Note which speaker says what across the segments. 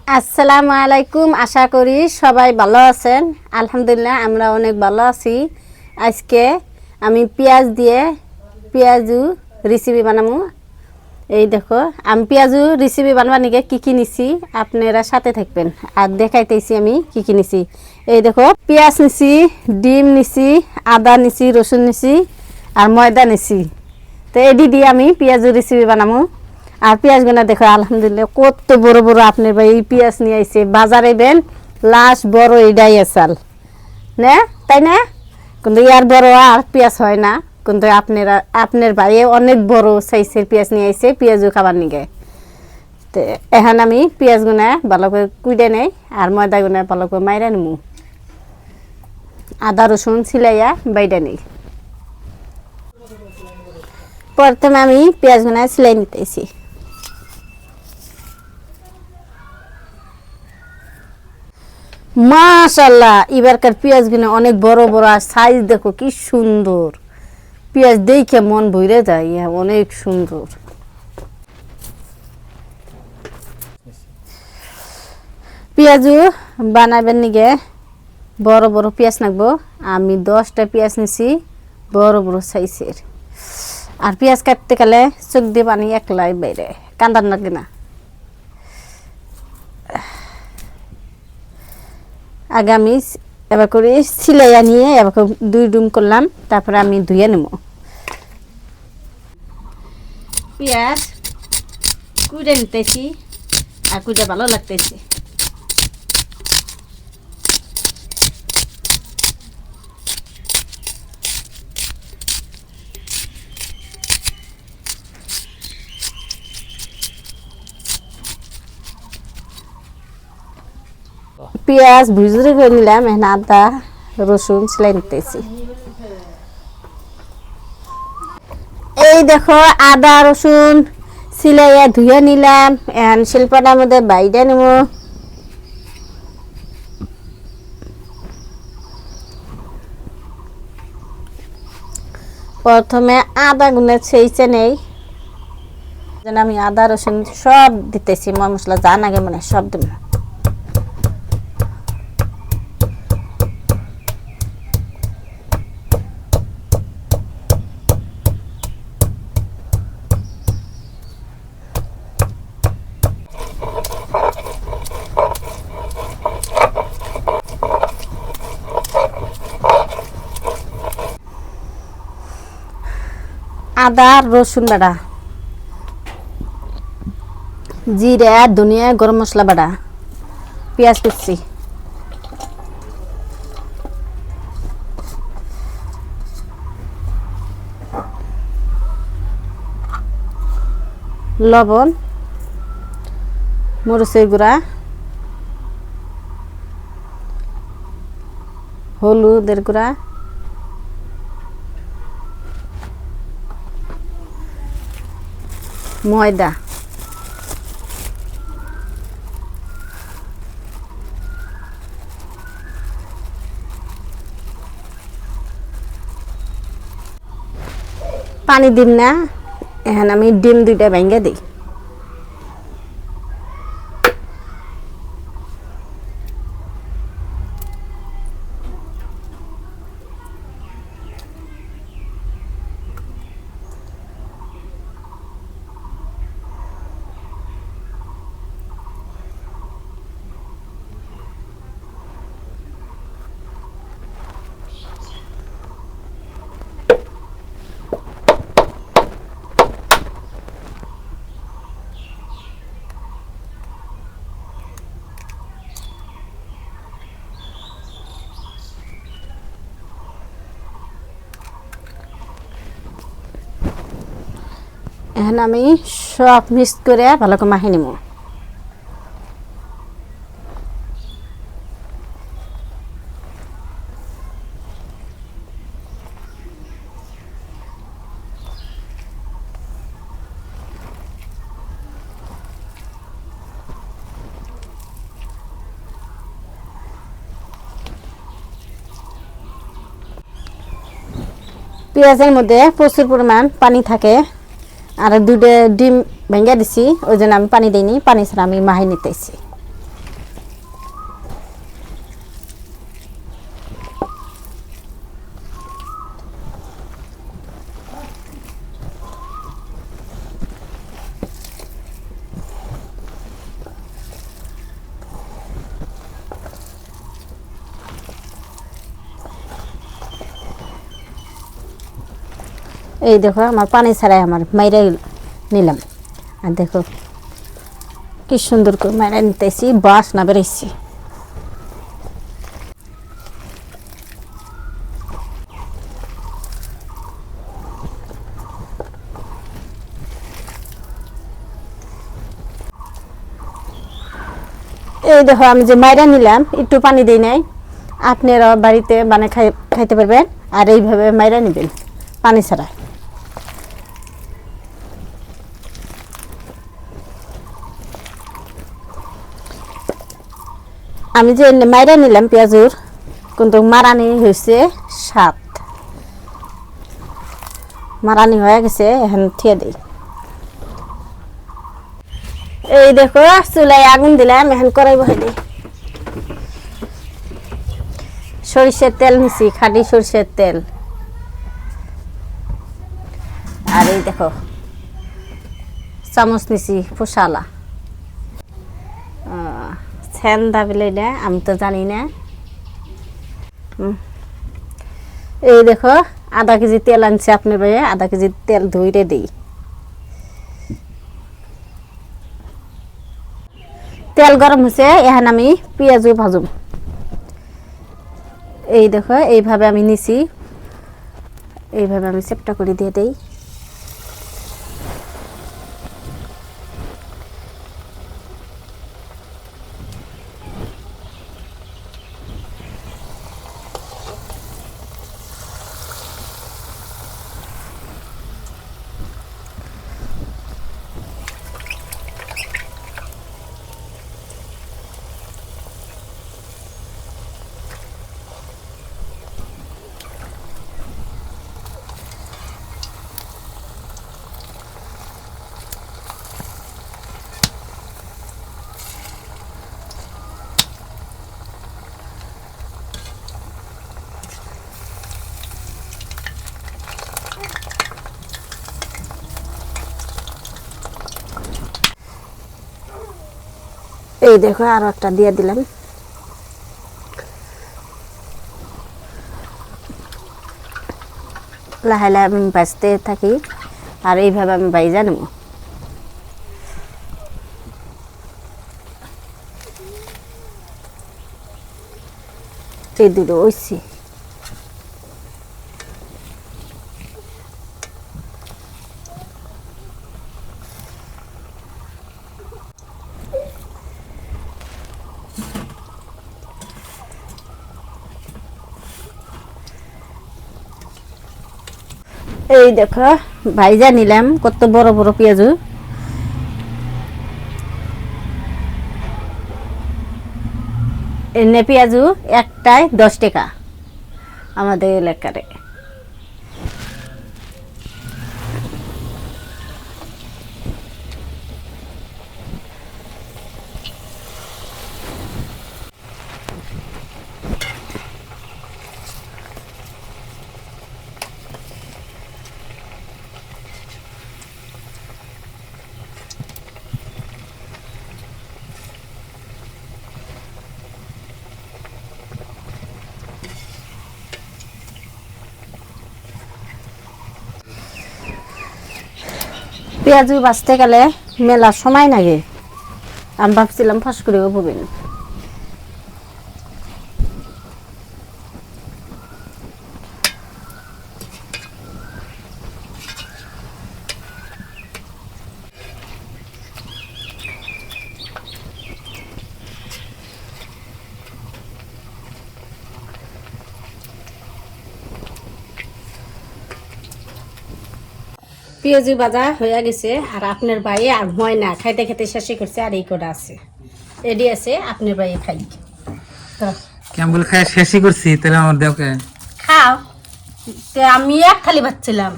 Speaker 1: আসসালামু আলাইকুম। আশা করি সবাই ভালো আছেন। আলহামদুলিল্লাহ আমরা অনেক ভালো আছি। আজকে আমি পেঁয়াজ দিয়ে পেঁয়াজু রেসিপি বানাবো। এই দেখো আমি পেঁয়াজু রেসিপি বানাবার নিকে কী নিছি আপনারা সাথে থাকবেন আর দেখাইতেছি আমি কী নিছি। এই দেখো পেঁয়াজ নিছি, ডিম নিছি, আদা নিছি, রসুন নিছি আর ময়দা নিছি। তো এডি দিয়ে আমি পেঁয়াজু রেসিপি বানাবো। আর পেঁয়াজগুলো দেখো আলহামদুলিল্লাহ কত বড় বড় আপনার ভাই এই পেঁয়াজ নিয়ে আইছে। বাজারে বেন লাস্ট বড় এটাই আসাল না, তাই না? কিন্তু ইয়ার বড় আর পেঁয়াজ হয় না। কিন্তু আপনার ভাইয়ে অনেক বড় সাইজের পেঁয়াজ নিয়ে আইছে পেঁয়াজও খাবার নিগে। তো এখন আমি পেঁয়াজগুলো ভালো করে কুইডে নেই আর ময়দাগুলো ভালো করে মাইরা নিমু। আদা রসুন ছিলাইয়া বাইডা নেই। প্রথমে আমি পেঁয়াজগুলো সিলাই নিতেছি। মাশাআল্লাহ এবারকার পেঁয়াজগুলো অনেক বড় বড় আর সাইজ দেখো কি সুন্দর। পেঁয়াজ দেখে মন ভরে যায়, অনেক সুন্দর। পেঁয়াজু বানাবেন নিগে বড় বড় পেঁয়াজ নাকবো। আমি 10টা পেঁয়াজ নিছি বড় বড় সাইজের। আর পেঁয়াজ কাটতে গেলে চোখ দিয়ে পানি একলাই বাইরে, কান্দার লাগে না। আগে আমি এবার করে সিলাইয়া নিয়ে এবার 2 ডুম করলাম, তারপরে আমি ধুয়ে নেব। পেঁয়াজ কুড়ে নিতেছি আর কুড়ে ভালো লাগতেছে। পেঁয়াজ ভুজরে করে নিলাম, এখন আদা রসুন সেলাই নিতেছি। এই দেখো আদা রসুন সিলাইয়া ধুয়ে নিলাম, এখন শিল্পটার মধ্যে বাইরে নেব। প্রথমে আদা গুনে ছেইচে নেই। আমি আদা রসুন সব দিতেছি, মশলা জান আগে মানে সব দেব। আদা রসুন বাটা, জিরা ধনিয়া গরম মশলা বাটা, পেঁয়াজ কুচি, লবণ, মরিচের গুঁড়া, হলুদের গুঁড়া, ময়দা, পানি দিম না। এখন আমি ডিম 2টা ভেঙে দিই। এখন আমি সব মিক্স করে ভালো করে মাখিয়ে নেব। পেঁয়াজের মধ্যে প্রচুর পরিমাণ পানি থাকে, আর 2টা ডিম ভেঙে দিছি, ওই জন্য আমি পানি দিইনি। পানি ছাড়া আমি মাখিয়ে নিতেছি। এই দেখো আমার পানি ছাড়াই আমার মাইরা নিলাম। আর দেখো কি সুন্দর করে মাইরা নিতেছি, বাসনা বেরোইছি। এই দেখো আমি যে মাইরা নিলাম, একটু পানি দিই নাই। আপনারা বাড়িতে বানিয়ে খাইতে পারবেন। আর এইভাবে মাইরা নেবেন পানি ছাড়া। আমি যে মাইরা নিলাম পেঁয়াজুর, কিন্তু মারানি হয়েছে 7, মারানি হয়ে গেছে। এখন থিয়ে দিই। এই দেখো চুলায় আগুন দিলাম, এখন কড়াই বসাই দিই। সরিষার তেল নিছি, খাঁটি সরিষার তেল। আর এই দেখো চামচ নিছি ফসালা। সেন্দা বলে না, আমি তো জানি না। এই দেখো আধা কেজি তেল আনছে আপনার ভাইয়া, আধা কেজি তেল ধুইরে দিই। তেল গরম হয়েছে, এখন আমি পেঁয়াজু ভাজুম। এই দেখো এইভাবে আমি নিছি, এইভাবে আমি চেপটা করে দিয়ে দেই। এই দেখো আরো একটা দিয়ে দিলাম। লাহে লাহে আমি ভাজতে থাকি, আর এইভাবে আমি ভাইজা নেব। এই দুটো ওইছি। এই দেখো ভাইজা নিলাম কত বড় বড় পেঁয়াজু। এনে পেঁয়াজু একটাই 10 টাকা আমাদের এলাকারে। পেঁয়াজু বাঁচতে গেলে মেলা সময় লাগে। আমি ভাবছিলাম ফাঁস করে হবেন। পেঁয়াজু ভাজা হয়ে গেছে, আর আপনার ভাই আর হয় না, খাইতে খেতে শেষে করছে। আর এই কটা আছে, এডি আছে, আপনার ভাই খাই। তো
Speaker 2: কেমন বলে খাই শেষই করছি, তাহলে আমার দেওকে
Speaker 1: খাও। আমি এক খালি ভাবছিলাম।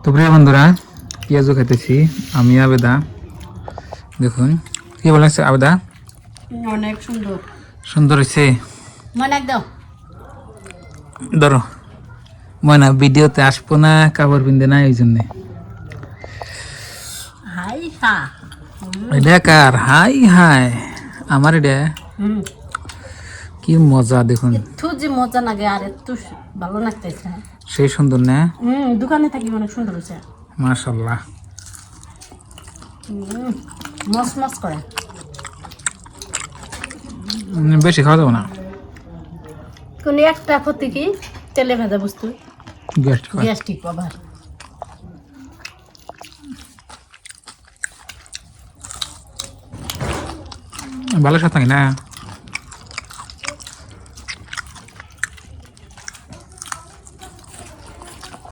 Speaker 2: তো প্রিয় বন্ধুরা, পেঁয়াজও খাইতেছি আমি। আবেদা দেখুন কি বলে আবেদা,
Speaker 1: অনেক সুন্দর
Speaker 2: সুন্দর হয়েছে।
Speaker 1: মনে একদম
Speaker 2: ধরো ময়না ভিডিওতে আসবো না, কাপড় পিনতে না, এই জন্যে।
Speaker 1: হাই হা
Speaker 2: এটা কার? হাই হাই আমার এটা কি মজা দেখুন।
Speaker 1: একটু যে মজা লাগে, আর একটু ভালো লাগতেছে।
Speaker 2: সেই সুন্দর না?
Speaker 3: দোকানে থাকি অনেক সুন্দর হয়েছে।
Speaker 2: মাশাআল্লাহ।
Speaker 3: মস মস করে।
Speaker 2: বেশি খাওয়া যাবে না,
Speaker 3: কোন একটা ক্ষতি কি তেলে ভাজা বস্তু
Speaker 2: গ্যাস্ট্রিক।
Speaker 3: গ্যাস্ট্রিক আবার।
Speaker 2: ভালো স্বাদ থাকে না?